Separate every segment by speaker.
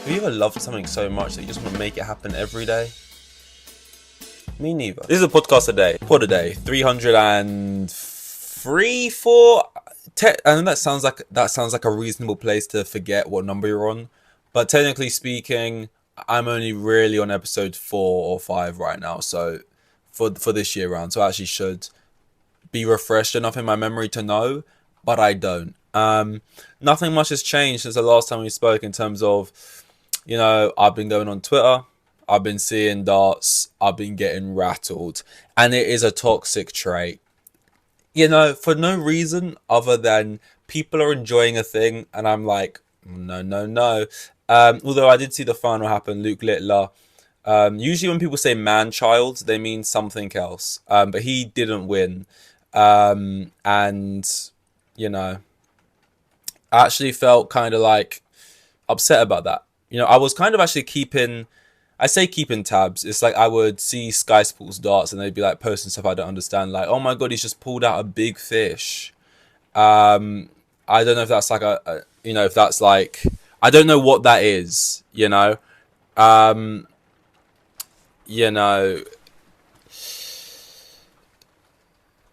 Speaker 1: Have you ever loved something so much that you just want to make it happen every day? Me neither. This is a podcast a day. Pod a day. 303, 4. I know that sounds like a reasonable place to forget what number you're on, but technically speaking, I'm only really on episode 4 or 5 right now. So for this year round, so I actually should be refreshed enough in my memory to know, but I don't. Nothing much has changed since the last time we spoke in terms of, I've been going on Twitter, I've been seeing darts, I've been getting rattled, and it is a toxic trait. For no reason other than people are enjoying a thing, and I'm like, no, no, no. Although I did see the final happen, Luke Littler. Usually when people say man-child, they mean something else. But he didn't win. And, I actually felt kind of like upset about that. I was kind of actually keeping tabs. It's like I would see Sky Sports darts and they'd be like posting stuff I don't understand. Like, oh my God, he's just pulled out a big fish. I don't know if that's like if that's like, I don't know what that is, Um,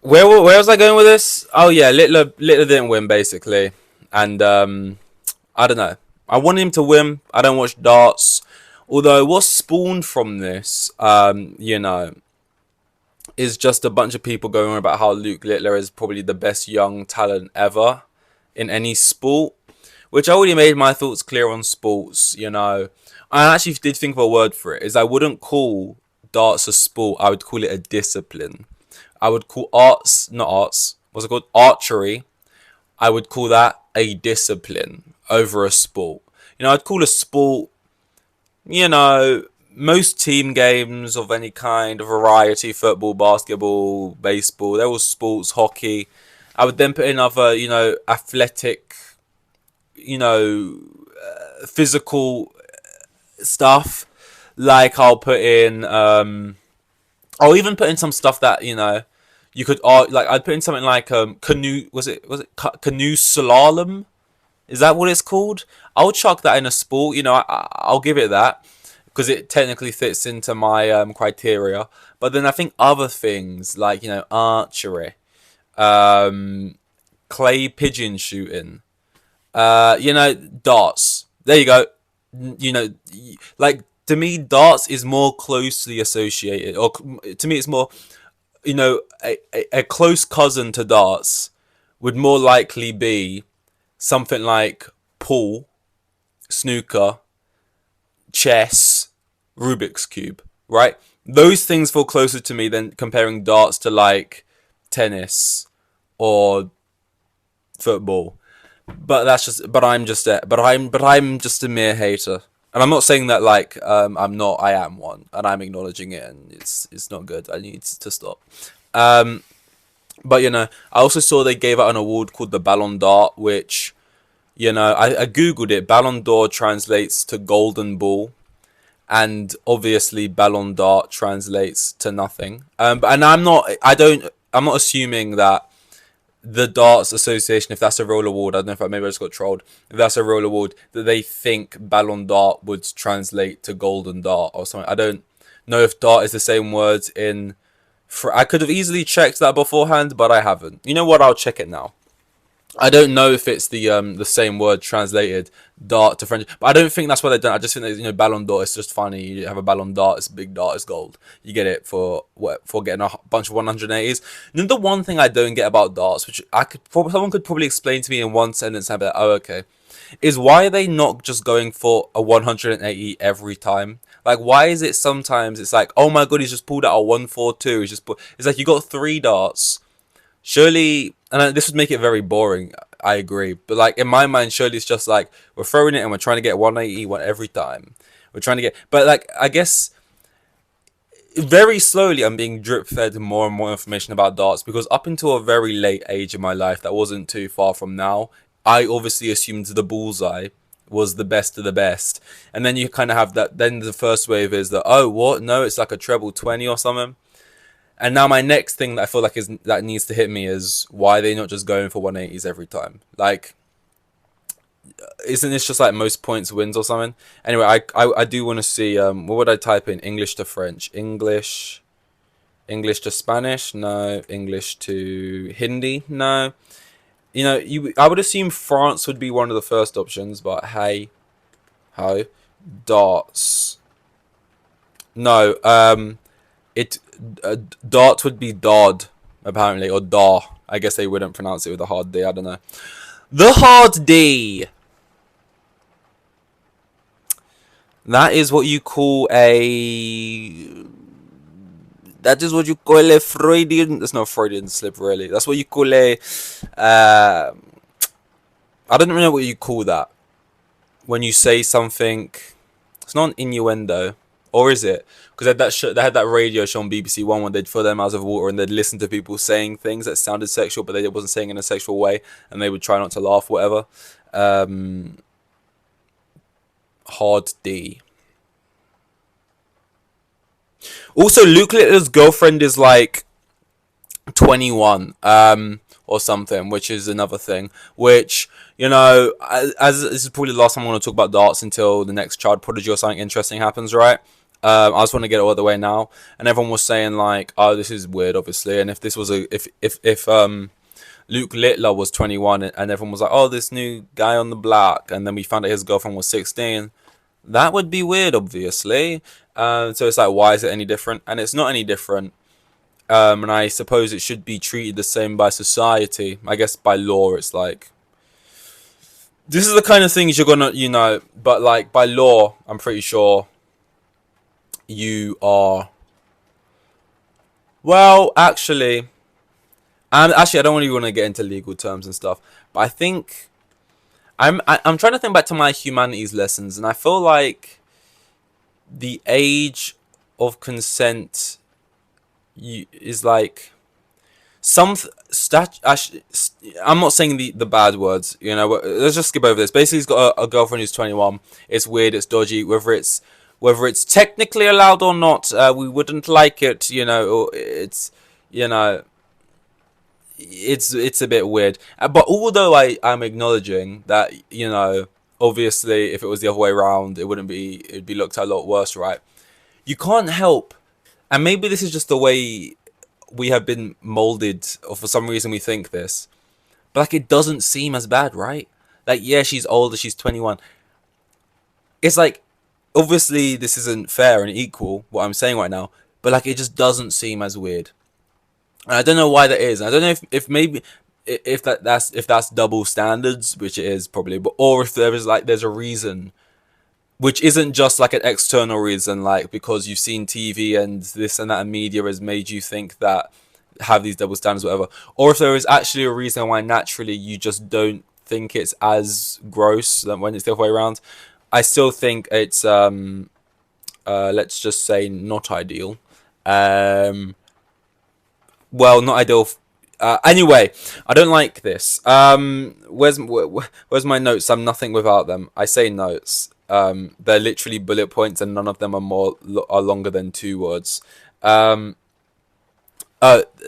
Speaker 1: where was I going with this? Oh yeah, Littler didn't win basically. And, I don't know. I wanted him to win. I don't watch darts. Although what spawned from this, is just a bunch of people going on about how Luke Littler is probably the best young talent ever in any sport. Which I already made my thoughts clear on sports, I actually did think of a word for it. Is I wouldn't call darts a sport. I would call it a discipline. I would call what's it called? Archery. I would call that a discipline over a sport. I'd call a sport, most team games of any kind, of variety, football, basketball, baseball, they're all sports, hockey. I would then put in other, athletic, physical stuff. Like I'll put in, I'll even put in some stuff that, you could, like I'd put in something like canoe, was it canoe slalom? Is that what it's called? I'll chuck that in a sport. I'll give it that because it technically fits into my criteria. But then I think other things like archery, clay pigeon shooting, darts. There you go. Like to me, darts is more closely associated, or to me, it's more, a close cousin to darts would more likely be something like pool, snooker, chess, Rubik's Cube, right? Those things feel closer to me than comparing darts to like tennis or football. But I'm just a mere hater. And I'm not saying that like I'm not. I am one, and I'm acknowledging it, and it's not good. I need to stop. But I also saw they gave out an award called the Ballon d'Or, which I googled it. Ballon d'Or translates to golden ball, and obviously Ballon d'Or translates to nothing. I'm not assuming that the Darts Association, if that's a real award, I don't know if maybe I just got trolled. If that's a real award, that they think Ballon d'Or would translate to Golden Dart or something. I don't know if Dart is the same words in. I could have easily checked that beforehand, but I haven't. You know what? I'll check it now. I don't know if it's the same word translated dart to French, but I don't think that's what they've done. I just think that Ballon d'Or is just funny. You have a Ballon d'Or, it's a big dart, it's gold. You get it for getting a bunch of 180s. And then the one thing I don't get about darts, which someone could probably explain to me in one sentence, and I'd be like, oh okay, is why are they not just going for a 180 every time? Like, why is it sometimes it's like, oh my God, he's just pulled out a 142. It's like you got 3 darts. Surely, and this would make it very boring, I agree. But like in my mind, surely it's just like we're throwing it and we're trying to get 180 every time. We're trying to get, but like I guess very slowly I'm being drip fed more and more information about darts because up until a very late age in my life, that wasn't too far from now, I obviously assumed the bullseye was the best of the best. And then you kind of have that, then the first wave is that, oh, what? No, it's like a treble 20 or something. And now my next thing that I feel like that needs to hit me is why are they not just going for 180s every time? Like, isn't this just like most points wins or something? Anyway, I do want to see what would I type in? English to French, English to Spanish, no. English to Hindi, no. I would assume France would be one of the first options, but hey ho, darts, no. It Dart would be Dodd apparently, or Dar. I guess they wouldn't pronounce it with a hard D. I don't know. The hard D. That is what you call a. That is what you call a Freudian. That's not a Freudian slip, really. That's what you call a. I don't know what you call that when you say something. It's not an innuendo, or is it? Because they had that radio show on BBC One when they'd fill their mouths with water and they'd listen to people saying things that sounded sexual, but they wasn't saying in a sexual way, and they would try not to laugh, whatever. Hard D. Also, Luke Littler's girlfriend is like 21, or something, which is another thing. Which, as this is probably the last time I want to talk about darts until the next child prodigy or something interesting happens, right? I just want to get it all the way now. And everyone was saying like, "Oh, this is weird," obviously. And if this was if Luke Littler was 21 and everyone was like, "Oh, this new guy on the block," and then we found out his girlfriend was 16, that would be weird, obviously. So it's like, why is it any different? And it's not any different. And I suppose it should be treated the same by society. I guess by law, it's like, this is the kind of things you're gonna, but like by law, I'm pretty sure you are. Well, actually, I don't really want to get into legal terms and stuff, but I think I'm trying to think back to my humanities lessons, and I feel like the age of consent is like some I'm not saying the bad words, let's just skip over this. Basically, he's got a girlfriend who's 21. It's weird, it's dodgy. Whether it's technically allowed or not, we wouldn't like it, or you know it's a bit weird. But although I'm acknowledging that, obviously if it was the other way around, it'd be looked at a lot worse, right? You can't help, and maybe this is just the way we have been molded, or for some reason we think this, but like, it doesn't seem as bad, right? Like, yeah, she's older, she's 21. It's like, obviously this isn't fair and equal, what I'm saying right now, but like, it just doesn't seem as weird. And I don't know why that is. I don't know if maybe if that's double standards, which it is probably, but or if there's a reason, which isn't just like an external reason, like because you've seen TV and this and that and media has made you think that, have these double standards, whatever, or if there is actually a reason why naturally you just don't think it's as gross than when it's the other way around. I still think it's let's just say not ideal. Well, not ideal. Anyway, I don't like this. Where's my notes? I'm nothing without them. I say notes. They're literally bullet points, and none of them are longer than 2 words.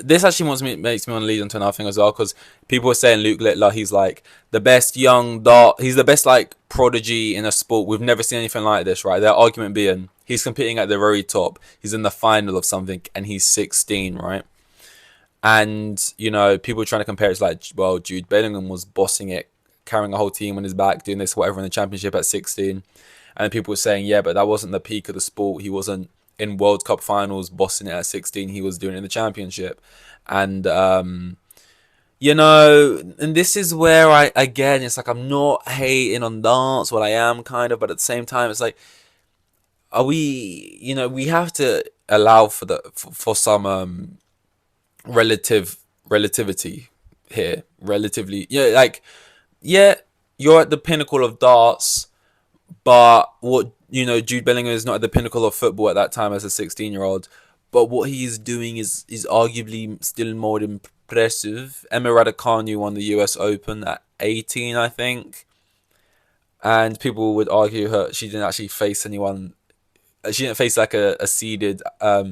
Speaker 1: This actually makes me want to lead into another thing as well, because people were saying Luke Littler, he's like the best young dart. He's the best like prodigy in a sport. We've never seen anything like this, right? Their argument being, he's competing at the very top. He's in the final of something, and he's 16, right? And, people are trying to compare it to like, well, Jude Bellingham was bossing it, carrying a whole team on his back, doing this, whatever, in the championship at 16. And people were saying, yeah, but that wasn't the peak of the sport. He wasn't in World Cup finals bossing it at 16. He was doing it in the championship. And, and this is where again, it's like, I'm not hating on darts, what I am kind of, but at the same time, it's like, are we, we have to allow for some, relativity here, relatively, like, yeah, you're at the pinnacle of darts, but what, Jude Bellingham is not at the pinnacle of football at that time as a 16-year-old, but what he's doing is arguably still more impressive. Emma Raducanu won the US Open at 18, I think, and people would argue she didn't actually face anyone. She didn't face like a seeded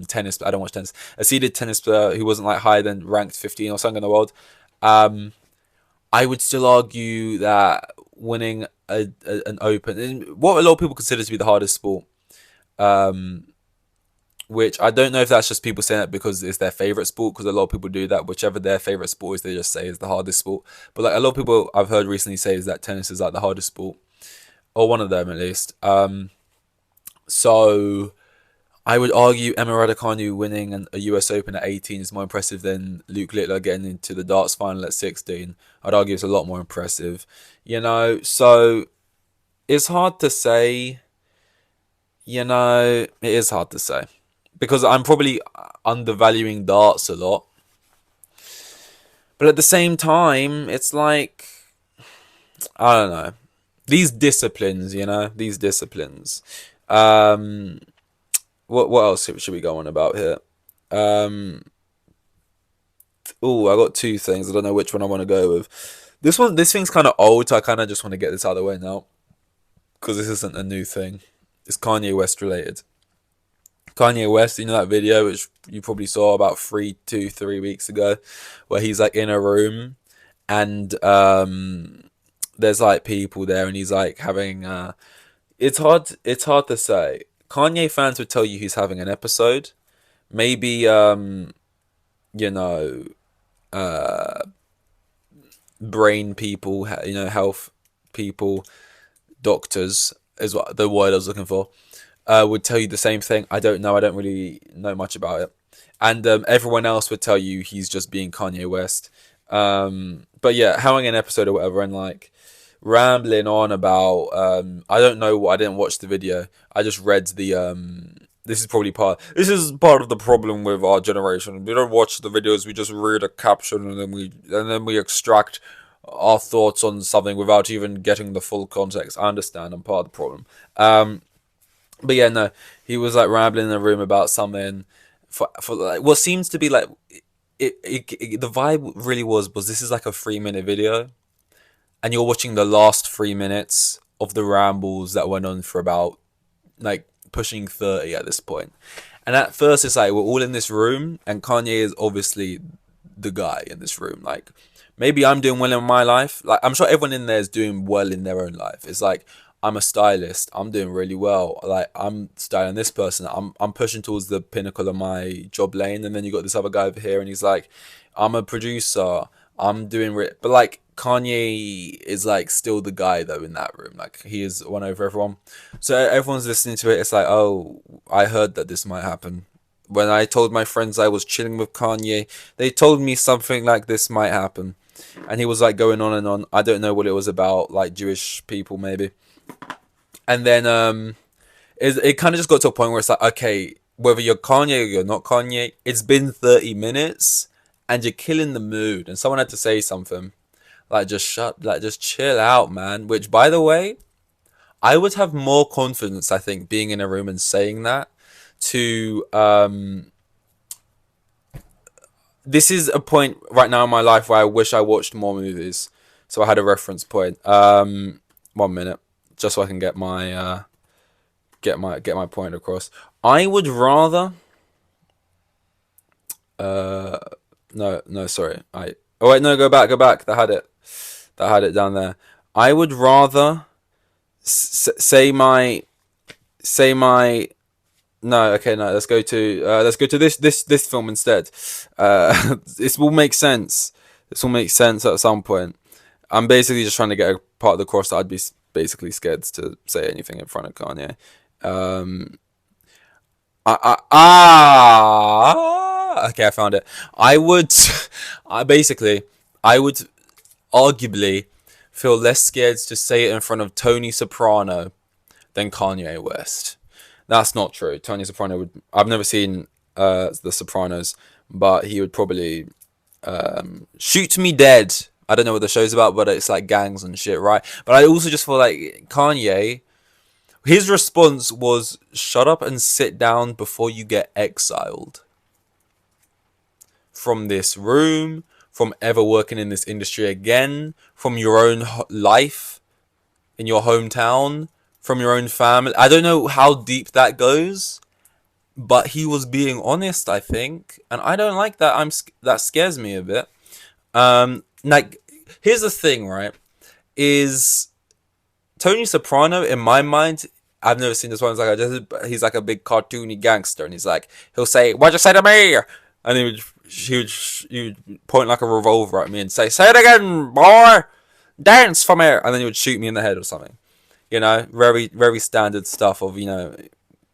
Speaker 1: tennis. I don't watch tennis. A seeded tennis player who wasn't like higher than ranked 15 or something in the world. I would still argue that winning an open, what a lot of people consider to be the hardest sport. Um, which I don't know if that's just people saying that because it's their favorite sport. Because a lot of people do that. Whichever their favorite sport is, they just say is the hardest sport. But like a lot of people I've heard recently say is that tennis is like the hardest sport, or one of them at least. So I would argue Emma Raducanu winning a US Open at 18 is more impressive than Luke Littler getting into the darts final at 16. I'd argue it's a lot more impressive, So it's hard to say. It is hard to say because I'm probably undervaluing darts a lot. But at the same time, it's like, I don't know. These disciplines, these disciplines. Um, what else should we go on about here? Um, I got two things. I don't know which one I want to go with. This thing's kind of old, so I kind of just want to get this out of the way now because this isn't a new thing. It's Kanye West related. Kanye West, that video which you probably saw about 3 weeks ago, where he's like in a room and there's like people there and he's like having it's hard to say. Kanye fans would tell you he's having an episode. Maybe you know brain people, health people, doctors is what the word I was looking for, would tell you the same thing. I don't know. I don't really know much about it. And everyone else would tell you he's just being Kanye West. But yeah, having an episode or whatever and like rambling on about, I don't know. I didn't watch the video. I just read the. This is part of the problem with our generation. We don't watch the videos. We just read a caption and then we extract our thoughts on something without even getting the full context. I understand. I'm part of the problem. But yeah, no, he was like rambling in a room about something for like what seems to be like the vibe really was this is like a 3 minute video, and you're watching the last 3 minutes of the rambles that went on for about like pushing 30 at this point. And at first it's like we're all in this room and Kanye is obviously the guy in this room. Like maybe I'm doing well in my life. Like I'm sure everyone in there is doing well in their own life. It's like I'm a stylist. I'm doing really well. Like I'm styling this person. I'm pushing towards the pinnacle of my job lane. And then you got this other guy over here, and he's like, I'm a producer. I'm doing but like Kanye is like still the guy though in that room. Like he is one over everyone. So everyone's listening to it. It's like, oh, I heard that this might happen. When I told my friends I was chilling with Kanye, they told me something like this might happen. And he was like going on and on. I don't know what it was about, like Jewish people maybe. And then it kind of just got to a point where it's like, okay, whether you're Kanye or you're not Kanye, it's been 30 minutes and you're killing the mood. And someone had to say something like, just chill out, man. Which, by the way, I would have more confidence, I think, being in a room and saying that to this is a point right now in my life where I wish I watched more movies, so I had a reference point. 1 minute, just so I can get my point across. I would rather. No, sorry. Oh wait, no, go back. That had it down there. I would rather say my. No, okay, no. Let's go to this film instead. This will make sense. This will make sense at some point. I'm basically just trying to get a part of the course that I'd be basically scared to say anything in front of Kanye. Okay, I found it. I would arguably feel less scared to say it in front of Tony Soprano than Kanye West. That's not true. Tony Soprano would. I've never seen The Sopranos, but he would probably shoot me dead. I don't know what the show's about, but it's like gangs and shit, right? But I also just feel like Kanye, his response was, shut up and sit down before you get exiled from this room, from ever working in this industry again, from your own life in your hometown, from your own family. I don't know how deep that goes, but he was being honest, I think, and I don't like that. That scares me a bit. Like, here's the thing, right? Is Tony Soprano, in my mind, I've never seen this one. It's like he's like a big cartoony gangster, and he'll say, "What'd you say to me?" And he would point like a revolver at me and say it again, boy, dance for me, and then he would shoot me in the head or something. Very very standard stuff of very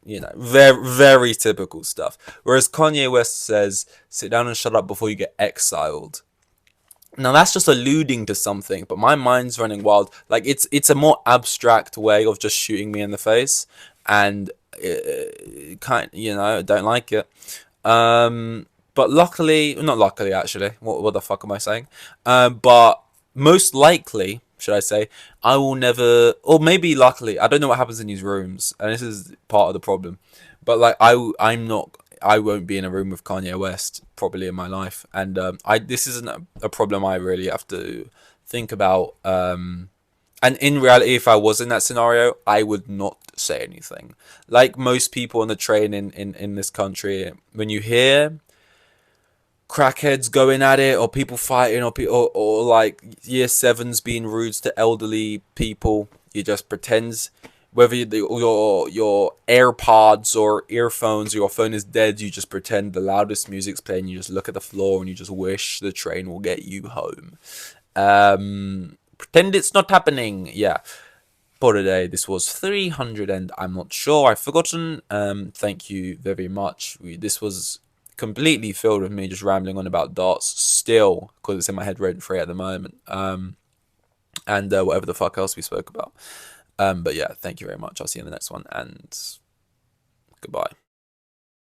Speaker 1: very typical stuff. Whereas Kanye West says, "Sit down and shut up before you get exiled." Now that's just alluding to something, but my mind's running wild. Like it's a more abstract way of just shooting me in the face, and I don't like it. But luckily, not luckily actually. What the fuck am I saying? But most likely, should I say, I will never, or maybe luckily, I don't know what happens in these rooms, and this is part of the problem. But like I'm not. I won't be in a room with Kanye West probably in my life, and this isn't a problem I really have to think about. And in reality, if I was in that scenario, I would not say anything. Like most people on the train in this country, when you hear crackheads going at it, or people fighting, or like year sevens being rude to elderly people, you just pretend. Whether your AirPods or earphones or your phone is dead, you just pretend the loudest music's playing. You just look at the floor and you just wish the train will get you home. Pretend it's not happening. Yeah. For today, this was 300 and I'm not sure. I've forgotten. Thank you very much. This was completely filled with me just rambling on about darts still, because it's in my head rent free at the moment. And whatever the fuck else we spoke about. But yeah, thank you very much. I'll see you in the next one, and goodbye.